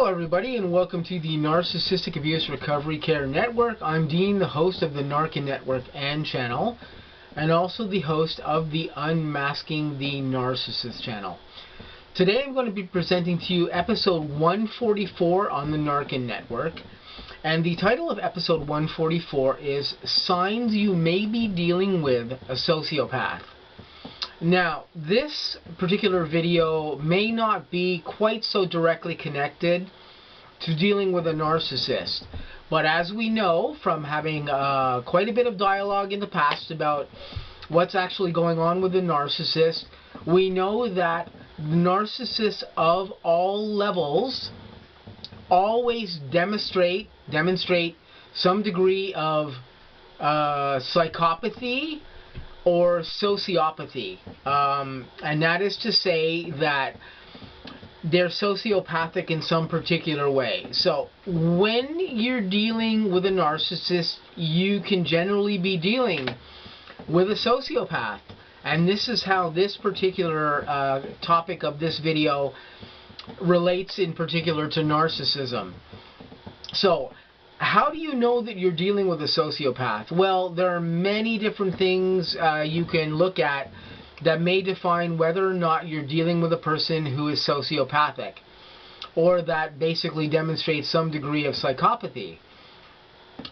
Hello everybody, and welcome to the Narcissistic Abuse Recovery Care Network. I'm Dean, the host of the N.A.R.C.N Network and channel, and also the host of the Unmasking the Narcissist channel. Today I'm going to be presenting to you episode 144 on the N.A.R.C.N Network, and the title of episode 144 is Signs You May Be Dealing with a Sociopath. Now, this particular video may not be quite so directly connected to dealing with a narcissist, but as we know from having quite a bit of dialogue in the past about what's actually going on with the narcissist, we know that narcissists of all levels always demonstrate some degree of psychopathy or sociopathy, and that is to say that they're sociopathic in some particular way. So when you're dealing with a narcissist, you can generally be dealing with a sociopath, and this is how this particular topic of this video relates in particular to narcissism. So how do you know that you're dealing with a sociopath? Well, there are many different things you can look at that may define whether or not you're dealing with a person who is sociopathic, or that basically demonstrates some degree of psychopathy.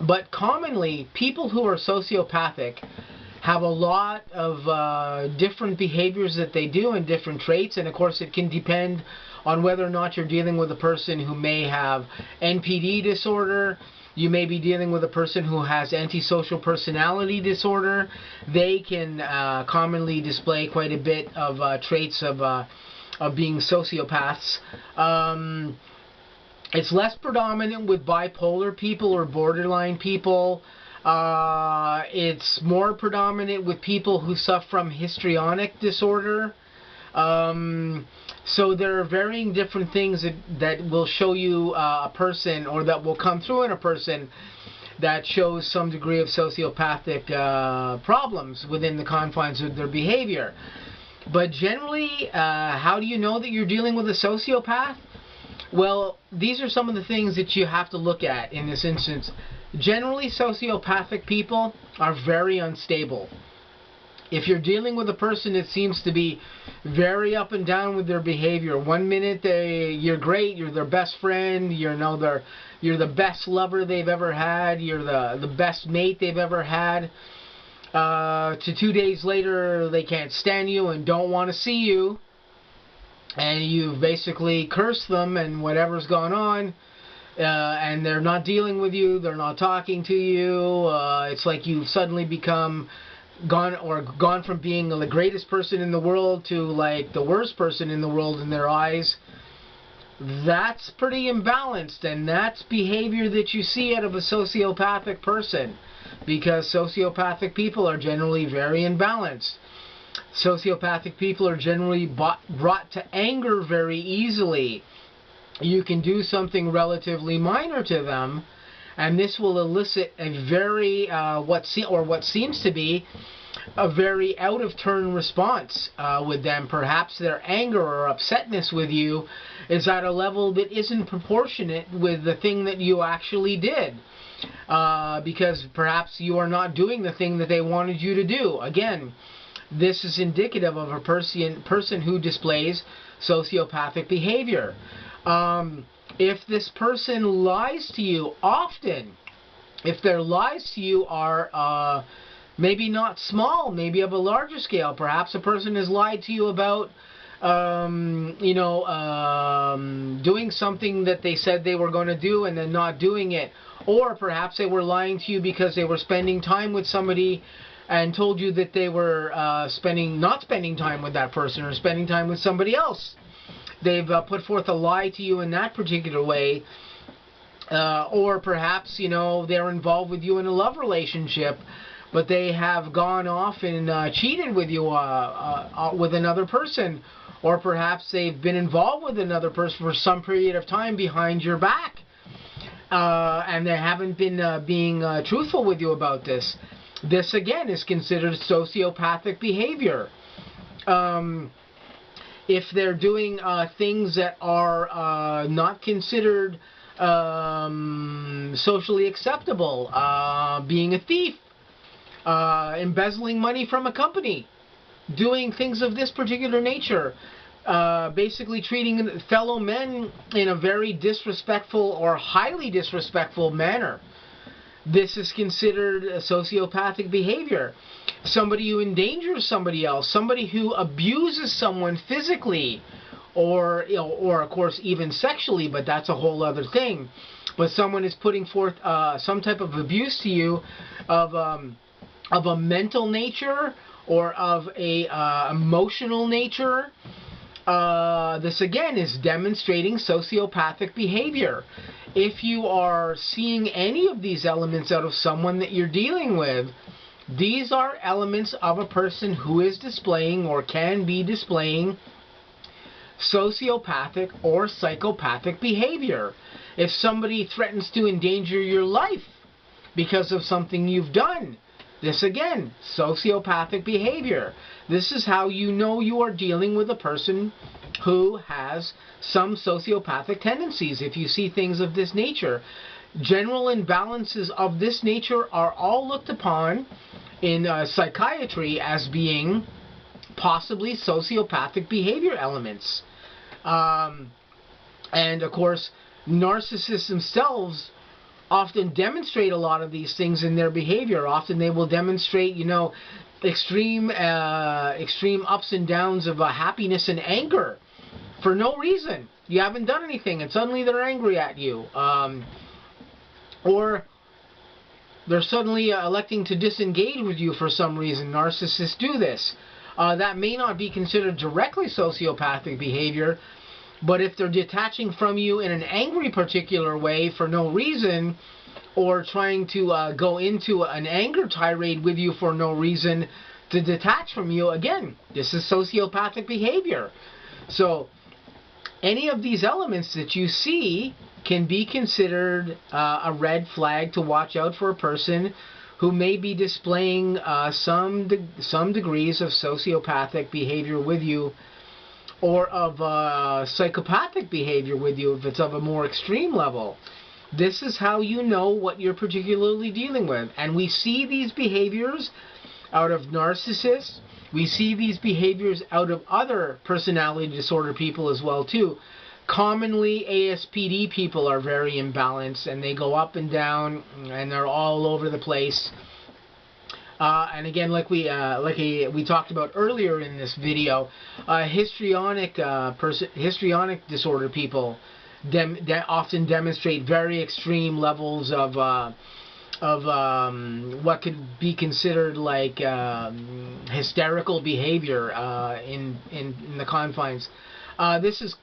But commonly, people who are sociopathic have a lot of different behaviors that they do and different traits, and of course it can depend on whether or not you're dealing with a person who may have NPD disorder. You may be dealing with a person who has antisocial personality disorder. They can commonly display quite a bit of traits of being sociopaths. It's less predominant with bipolar people or borderline people. It's more predominant with people who suffer from histrionic disorder. So there are varying different things that will show you a person, or that will come through in a person that shows some degree of sociopathic problems within the confines of their behavior. But generally, how do you know that you're dealing with a sociopath? Well, these are some of the things that you have to look at in this instance. Generally, sociopathic people are very unstable. If you're dealing with a person that seems to be very up and down with their behavior, one minute you're great, you're their best friend, you're the best lover they've ever had, you're the best mate they've ever had, to 2 days later they can't stand you and don't want to see you, and you've basically cursed them and whatever's gone on, and they're not dealing with you, they're not talking to you. It's like you've suddenly become gone from being the greatest person in the world to like the worst person in the world in their eyes. That's pretty imbalanced, and that's behavior that you see out of a sociopathic person, because sociopathic people are generally very imbalanced. Sociopathic people are generally brought to anger very easily. You can do something relatively minor to them, and this will elicit a very, what seems to be a very out-of-turn response with them. Perhaps their anger or upsetness with you is at a level that isn't proportionate with the thing that you actually did, because perhaps you are not doing the thing that they wanted you to do. Again, this is indicative of a person who displays sociopathic behavior. If this person lies to you often, if their lies to you are maybe not small, maybe of a larger scale, perhaps a person has lied to you about doing something that they said they were going to do and then not doing it, or perhaps they were lying to you because they were spending time with somebody and told you that they were not spending time with that person, or spending time with somebody else. They've put forth a lie to you in that particular way, or perhaps, they're involved with you in a love relationship, but they have gone off and cheated with you with another person, or perhaps they've been involved with another person for some period of time behind your back, and they haven't been being truthful with you about this. This again is considered sociopathic behavior. if they're doing things that are not considered socially acceptable, being a thief, embezzling money from a company, doing things of this particular nature, basically treating fellow men in a very disrespectful or highly disrespectful manner. This is considered a sociopathic behavior. Somebody who endangers somebody else, somebody who abuses someone physically, or of course even sexually, but that's a whole other thing. But someone is putting forth some type of abuse to you of a mental nature or of a emotional nature. This again is demonstrating sociopathic behavior. If you are seeing any of these elements out of someone that you're dealing with, these are elements of a person who is displaying or can be displaying sociopathic or psychopathic behavior. If somebody threatens to endanger your life because of something you've done, this again, sociopathic behavior. This is how you know you are dealing with a person who has some sociopathic tendencies. If you see things of this nature, general imbalances of this nature are all looked upon in psychiatry as being possibly sociopathic behavior elements. And of course, narcissists themselves often demonstrate a lot of these things in their behavior. Often they will demonstrate, extreme ups and downs of happiness and anger for no reason. You haven't done anything, and suddenly they're angry at you. Or they're suddenly electing to disengage with you for some reason. Narcissists do this. That may not be considered directly sociopathic behavior, but if they're detaching from you in an angry particular way for no reason, or trying to go into an anger tirade with you for no reason to detach from you, again, this is sociopathic behavior. So any of these elements that you see can be considered a red flag to watch out for a person who may be displaying some degrees of sociopathic behavior with you, or of psychopathic behavior with you if it's of a more extreme level. This is how you know what you're particularly dealing with. And we see these behaviors out of narcissists. We see these behaviors out of other personality disorder people as well too. Commonly, ASPD people are very imbalanced, and they go up and down, and they're all over the place. And again, like we talked about earlier in this video, histrionic disorder people often demonstrate very extreme levels of what could be considered like hysterical behavior in the confines. This is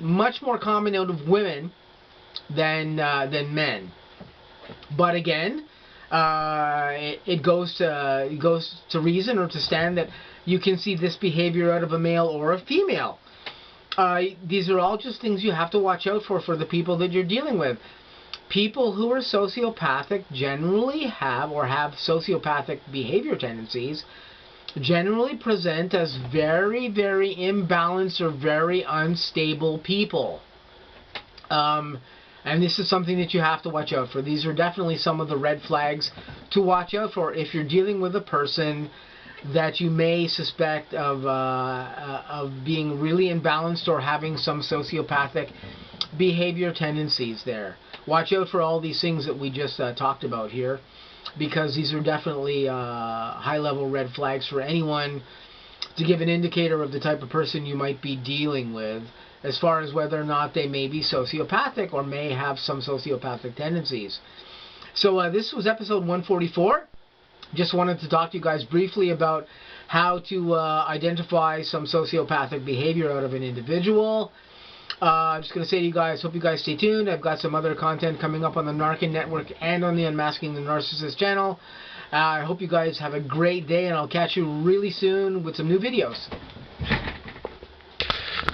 much more common out of women than men. But again, it goes to reason or to stand that you can see this behavior out of a male or a female. These are all just things you have to watch out for the people that you're dealing with. People who are sociopathic generally have sociopathic behavior tendencies, generally present as very, very imbalanced or very unstable people. And this is something that you have to watch out for. These are definitely some of the red flags to watch out for if you're dealing with a person that you may suspect of being really imbalanced or having some sociopathic behavior tendencies there. Watch out for all these things that we just talked about here, because these are definitely high-level red flags for anyone to give an indicator of the type of person you might be dealing with, as far as whether or not they may be sociopathic or may have some sociopathic tendencies. So this was episode 144. Just wanted to talk to you guys briefly about how to identify some sociopathic behavior out of an individual. I'm just going to say to you guys, hope you guys stay tuned. I've got some other content coming up on the N.A.R.C.N network and on the Unmasking the Narcissist channel. I hope you guys have a great day, and I'll catch you really soon with some new videos.